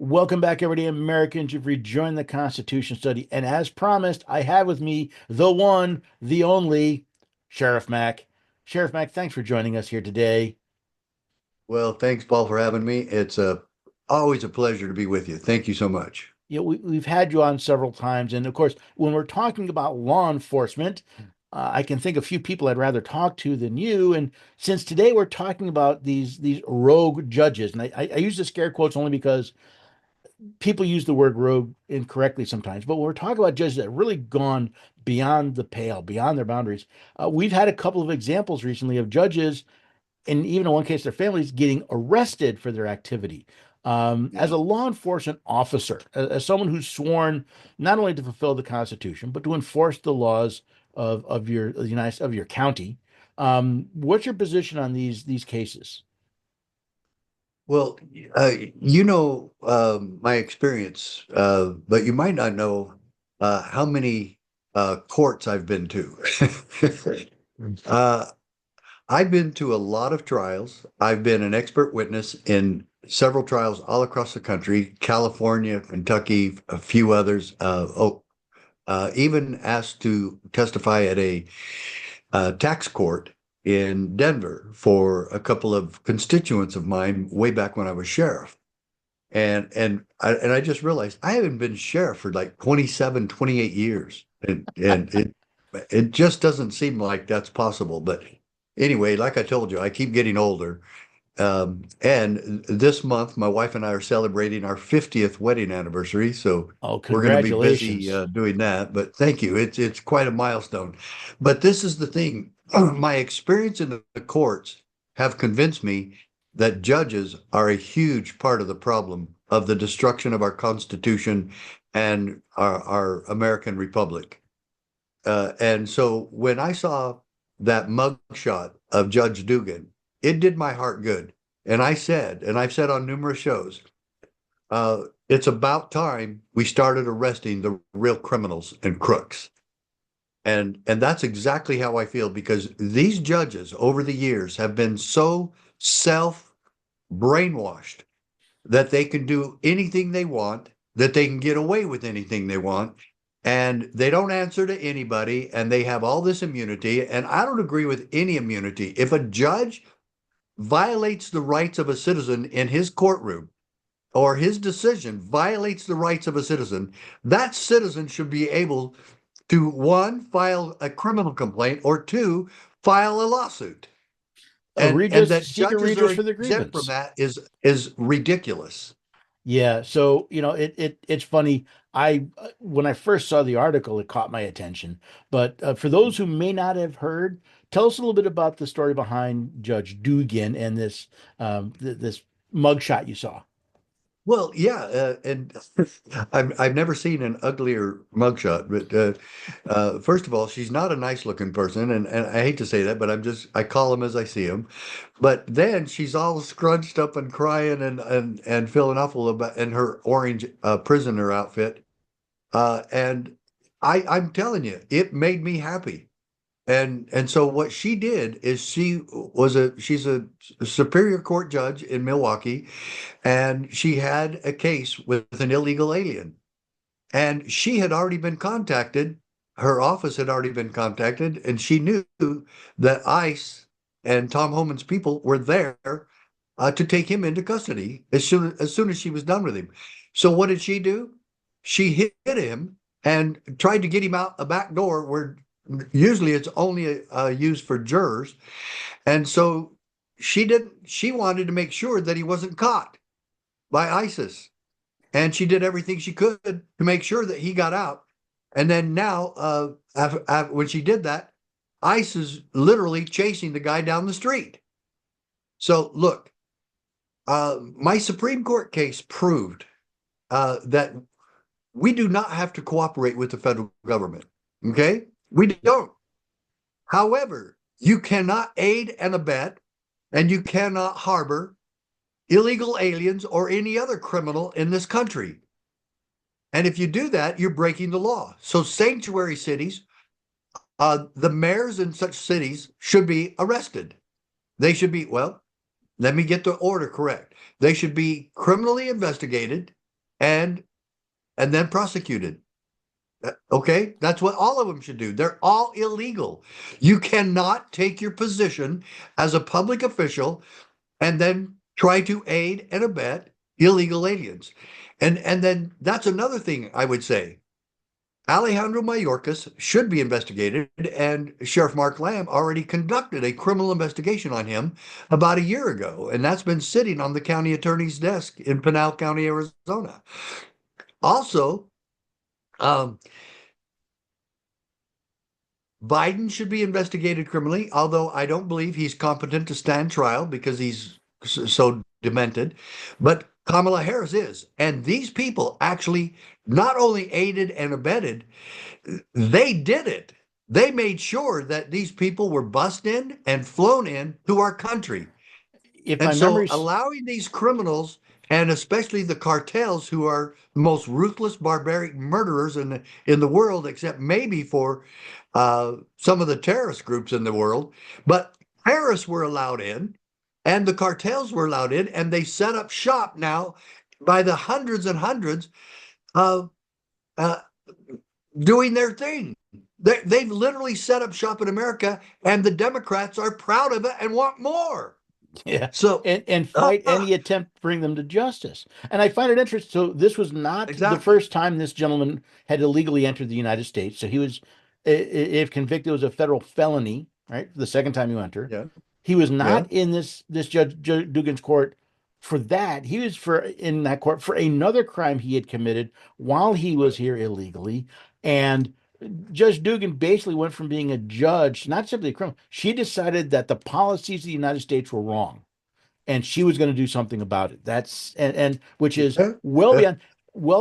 Welcome back, everybody. Americans, you've rejoined the Constitution study. And as promised, I have with me the one, the only Sheriff Mack. Sheriff Mack, thanks for joining us here today. Well, thanks, Paul, for having me. It's always a pleasure to be with you. Thank you so much. We've had you on several times. And of course, when we're talking about law enforcement, I can think of few people I'd rather talk to than you. And since today we're talking about these rogue judges, and I use the scare quotes only because people use the word rogue incorrectly sometimes, but when we're talking about judges that have really gone beyond the pale, beyond their boundaries, we've had a couple of examples recently of judges, and even in one case, their families getting arrested for their activity. As Yeah. a law enforcement officer, as someone who's sworn not only to fulfill the Constitution but to enforce the laws of your United of your county, what's your position on these cases? Well, my experience, but you might not know how many courts I've been to. uh, I've been to a lot of trials. I've been an expert witness in several trials all across the country, California, Kentucky, a few others. Even asked to testify at a tax court in Denver for a couple of constituents of mine way back when I was sheriff. And I just realized I haven't been sheriff for like 27, 28 years. And it just doesn't seem like that's possible. But anyway, like I told you, I keep getting older. And this month, my wife and I are celebrating our 50th wedding anniversary. So Oh, we're going to be busy congratulations. doing that. But thank you. It's quite a milestone. But this is the thing. My experience in the courts have convinced me that judges are a huge part of the problem of the destruction of our Constitution and our American Republic. And so when I saw that mugshot of Judge Dugan, it did my heart good. And I said, and I've said on numerous shows, it's about time we started arresting the real criminals and crooks. And that's exactly how I feel because these judges over the years have been so self brainwashed that they can do anything they want, that they can get away with anything they want, and they don't answer to anybody, and they have all this immunity. And I don't agree with any immunity. If a judge violates the rights of a citizen in his courtroom, or his decision violates the rights of a citizen, that citizen should be able to, one, file a criminal complaint, or two, file a lawsuit. And that Seek a judges redress are for the exempt from grievance. that is ridiculous. Yeah, so it's funny. I when I first saw the article, it caught my attention. But for those who may not have heard, tell us a little bit about the story behind Judge Dugan and this mugshot you saw. Well, yeah, and I've never seen an uglier mugshot. But first of all, she's not a nice looking person, and I hate to say that, but I call him as I see him. But then she's all scrunched up and crying and feeling awful about in her orange prisoner outfit. And I'm telling you, it made me happy. And so what she did is she's a Superior Court judge in Milwaukee, and she had a case with an illegal alien. And she had already been contacted, her office had already been contacted, and she knew that ICE and Tom Homan's people were there to take him into custody as soon as she was done with him. So what did she do? She hit him and tried to get him out a back door where usually it's only used for jurors. And so she wanted to make sure that he wasn't caught by ISIS. And she did everything she could to make sure that he got out. And then now, when she did that, ICE is literally chasing the guy down the street. So look, my Supreme Court case proved that we do not have to cooperate with the federal government. Okay? We don't. However, you cannot aid and abet, and you cannot harbor illegal aliens or any other criminal in this country. And if you do that, you're breaking the law. So sanctuary cities, the mayors in such cities should be arrested. They should be, well, let me get the order correct. They should be criminally investigated and and then prosecuted. Okay, that's what all of them should do. They're all illegal. You cannot take your position as a public official and then try to aid and abet illegal aliens. And then that's another thing I would say. Alejandro Mayorkas should be investigated, and Sheriff Mark Lamb already conducted a criminal investigation on him about a year ago, and that's been sitting on the county attorney's desk in Pinal County, Arizona. Also, um, Biden should be investigated criminally, although I don't believe he's competent to stand trial because he's so demented. But Kamala Harris is. And these people actually not only aided and abetted, they did it. They made sure that these people were bussed in and flown in to our country. If And my so memory's allowing these criminals, and especially the cartels, who are the most ruthless, barbaric murderers in the world, except maybe for some of the terrorist groups in the world, but terrorists were allowed in, and the cartels were allowed in, and they set up shop now by the hundreds and hundreds of uh, doing their thing. They've literally set up shop in America, and the Democrats are proud of it and want more. yeah, So, and uh, fight any attempt to bring them to justice. And I find it interesting. So this was not the exactly. first time this gentleman had illegally entered the United States. So he was, if convicted, it was a federal felony, right? The second time you enter. Yeah. He was Yeah. not in this Judge Dugan's court for that. He was for in that court for another crime he had committed while he was here illegally. And Judge Dugan basically went from being a judge, not simply a criminal. She decided that the policies of the United States were wrong, and she was going to do something about it. That's and which is Yeah. well Yeah.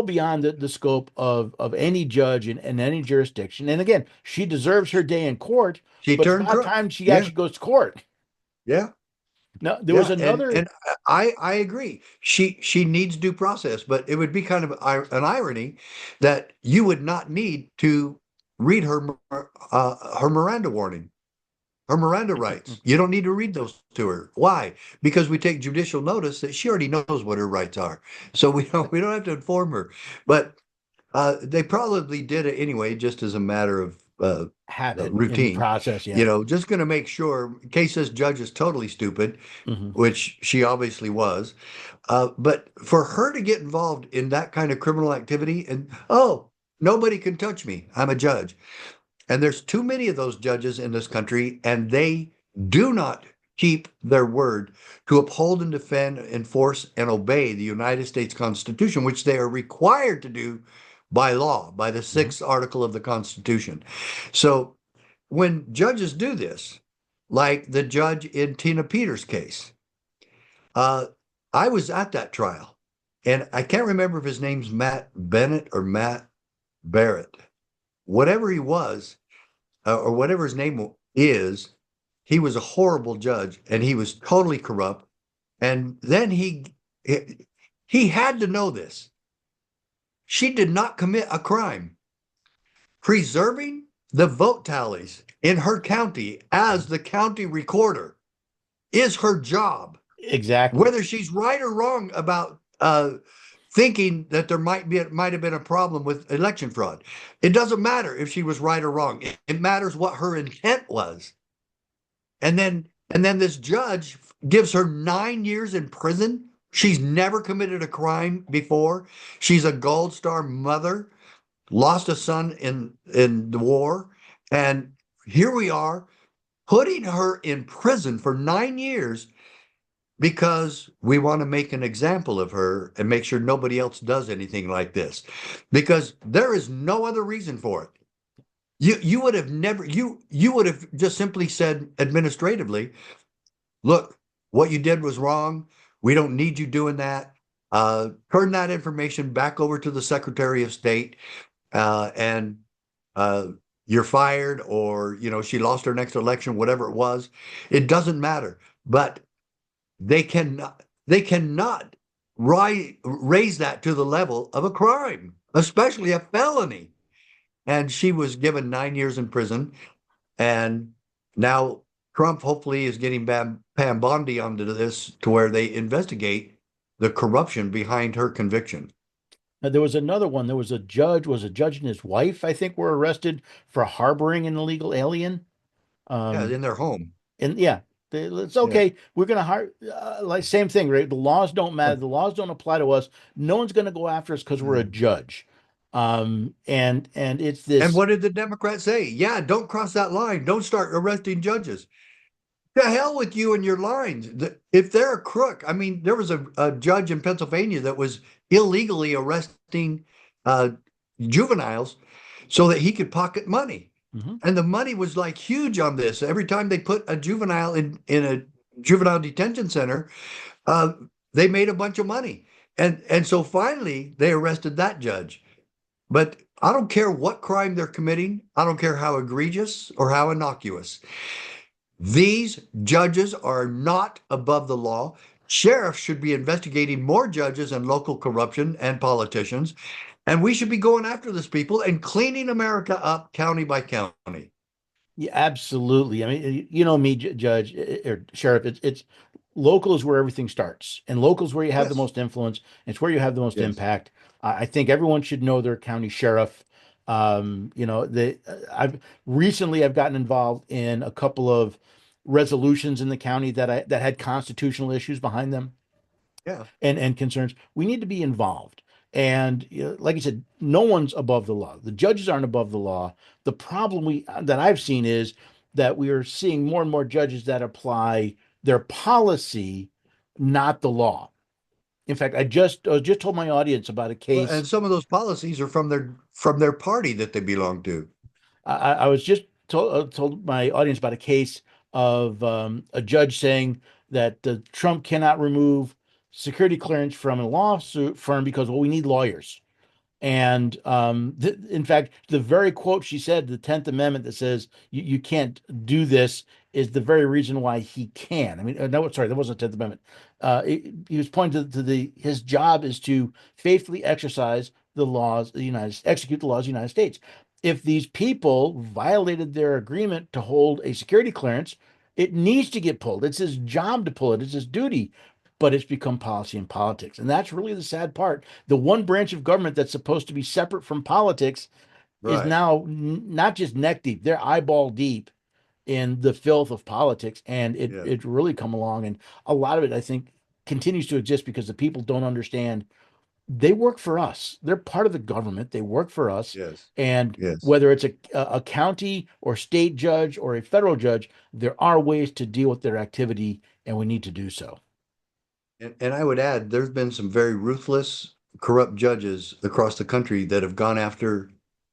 beyond the scope of any judge in any jurisdiction. And again, she deserves her day in court, She but it's turned about crook. time she Yeah. actually goes to court. Yeah. Now, there was Yeah. And another. and I agree. She needs due process, but it would be kind of an irony that you would not need to read her Miranda warning, her Miranda rights. You don't need to read those to her. Why? Because we take judicial notice that she already knows what her rights are. So we don't have to inform her. But they probably did it anyway, just as a matter of Habit in routine. process, yeah. Just going to make sure, in case this judge is totally stupid, Hmm. which she obviously was. But for her to get involved in that kind of criminal activity, and oh, nobody can touch me, I'm a judge. And there's too many of those judges in this country, and they do not keep their word to uphold and defend, enforce, and obey the United States Constitution, which they are required to do by law, by the Hmm. sixth article of the Constitution. So when judges do this, like the judge in Tina Peters' case, uh, I was at that trial, and I can't remember if his name's Matt Bennett or Matt Barrett. Whatever he was, or whatever his name is, he was a horrible judge, and he was totally corrupt. And then he had to know this. She did not commit a crime. Preserving the vote tallies in her county as the county recorder is her job. Exactly. Whether she's right or wrong about thinking that there might have been a problem with election fraud, it doesn't matter if she was right or wrong. It matters what her intent was. And then this judge gives her 9 years in prison. She's never committed a crime before. She's a Gold Star mother, lost a son in the war, and here we are putting her in prison for 9 years because we want to make an example of her and make sure nobody else does anything like this. Because there is no other reason for it. You would have never you would have just simply said administratively, look, what you did was wrong. We don't need you doing that. Turn that information back over to the Secretary of State, and uh, you're fired, or she lost her next election, whatever it was. It doesn't matter. But they cannot raise that to the level of a crime, especially a felony. And she was given 9 years in prison, and now Trump hopefully is getting Pam Bondi onto this to where they investigate the corruption behind her conviction. There was another one. There was a judge, was a judge and his wife, I think, were arrested for harboring an illegal alien. Yeah, Um, in their home. and yeah, it's Yeah. okay. We're going to hire, like, same thing, right? The laws don't matter. The laws don't apply to us. No one's going to go after us because we're a judge. And it's And this. what did the Democrats say? Yeah, don't cross that line. Don't start arresting judges. To hell with you and your lines. If they're a crook, I mean, there was a judge in Pennsylvania that was illegally arresting uh, juveniles so that he could pocket money. Mhm. And the money was like huge on this. Every time they put a juvenile in a juvenile detention center, uh, they made a bunch of money. And so finally they arrested that judge. But I don't care what crime they're committing. I don't care how egregious or how innocuous. These judges are not above the law. Sheriffs should be investigating more judges and local corruption and politicians. And we should be going after these people and cleaning America up county by county. Yeah, absolutely. I mean, you know me, Judge or Sheriff. It's local is where everything starts, and local is where you have the Yes, most influence. It's where you have the most yes, impact. I think everyone should know their county sheriff. I've recently I've gotten involved in a couple of resolutions in the county that had constitutional issues behind them yeah, and concerns. We need to be involved. And like you said, no one's above the law. The judges aren't above the law. The problem we that I've seen is that we are seeing more and more judges that apply their policy, not the law. In fact, I just told my audience about a Well, case. and some of those policies are from their party that they belong to. I was just told my audience about a case of a judge saying that Trump cannot remove security clearance from a lawsuit firm because, well, we need lawyers. And in fact, the very quote she said, the 10th Amendment that says you can't do this, is the very reason why he can. I mean, no, sorry, that wasn't the 10th Amendment. He was pointing to his job is to faithfully exercise the laws of the execute the laws of the United States. If these people violated their agreement to hold a security clearance, it needs to get pulled. It's his job to pull it. It's his duty, but it's become policy and politics. And that's really the sad part. The one branch of government that's supposed to be separate from politics is Right. now not just neck deep, they're eyeball deep in the filth of politics. And Yes. it's really come along. And a lot of it, I think, continues to exist because the people don't understand they work for us. They're part of the government. They work for us. Yes. And Yes. whether it's a county or state judge or a federal judge, there are ways to deal with their activity, and we need to do so. And I would add, there's been some very ruthless, corrupt judges across the country that have gone after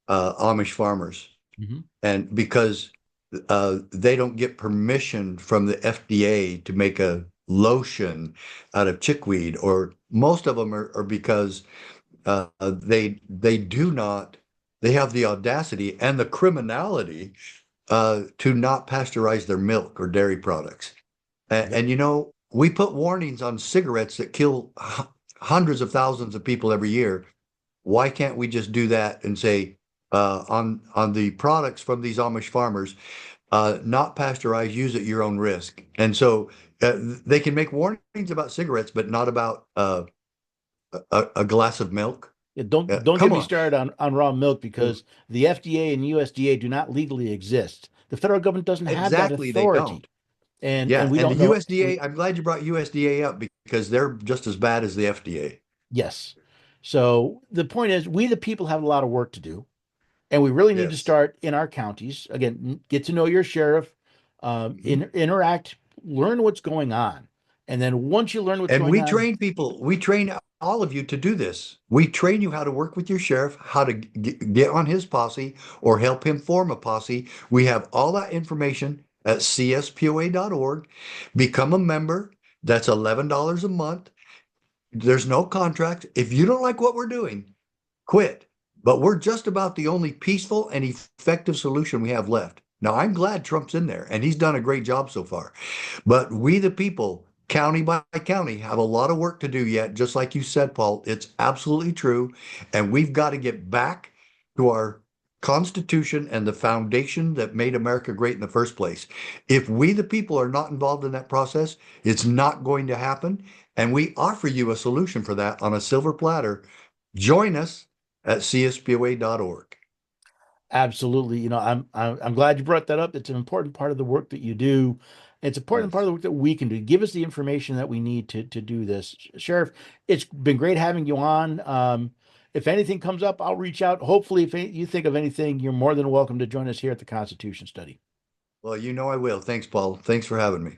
Amish farmers. Mhm. And because they don't get permission from the FDA to make a lotion out of chickweed, or most of them are because they do not, they have the audacity and the criminality to not pasteurize their milk or dairy products. Yep. And we put warnings on cigarettes that kill hundreds of thousands of people every year. Why can't we just do that and say on the products from these Amish farmers, not pasteurized, use at your own risk? And so they can make warnings about cigarettes, but not about a glass of milk. Yeah, don't get Come me on. started on raw milk because the FDA and USDA do not legally exist. The federal government doesn't have that Exactly, they authority, don't. and Yeah, we and the don't know. USDA, I'm glad you brought USDA up because they're just as bad as the FDA. Yes. So the point is, we the people have a lot of work to do, and we really need to Yes. start in our counties. Again, get to know your sheriff, Mhm. interact, learn what's going on, and then once you learn what's And going we on, train people, we train all of you to do this. We train you how to work with your sheriff, how to get on his posse or help him form a posse. We have all that information at cspoa.org. Become a member. That's $11 a month. There's no contract. If you don't like what we're doing, quit. But we're just about the only peaceful and effective solution we have left. Now, I'm glad Trump's in there and he's done a great job so far. But we, the people, county by county, have a lot of work to do yet. Just like you said, Paul, it's absolutely true. And we've got to get back to our Constitution and the foundation that made America great in the first place. If we, the people, are not involved in that process, it's not going to happen. And we offer you a solution for that on a silver platter join us at cspoa.org. Absolutely. I'm glad you brought that up. It's an important part of the work that you do. It's an important part of Yes. the work that we can do. Give us the information that we need to do this. Sheriff, it's been great having you on. If anything comes up, I'll reach out. Hopefully, if you think of anything, you're more than welcome to join us here at the Constitution Study. Well, I will. Thanks, Paul. Thanks for having me.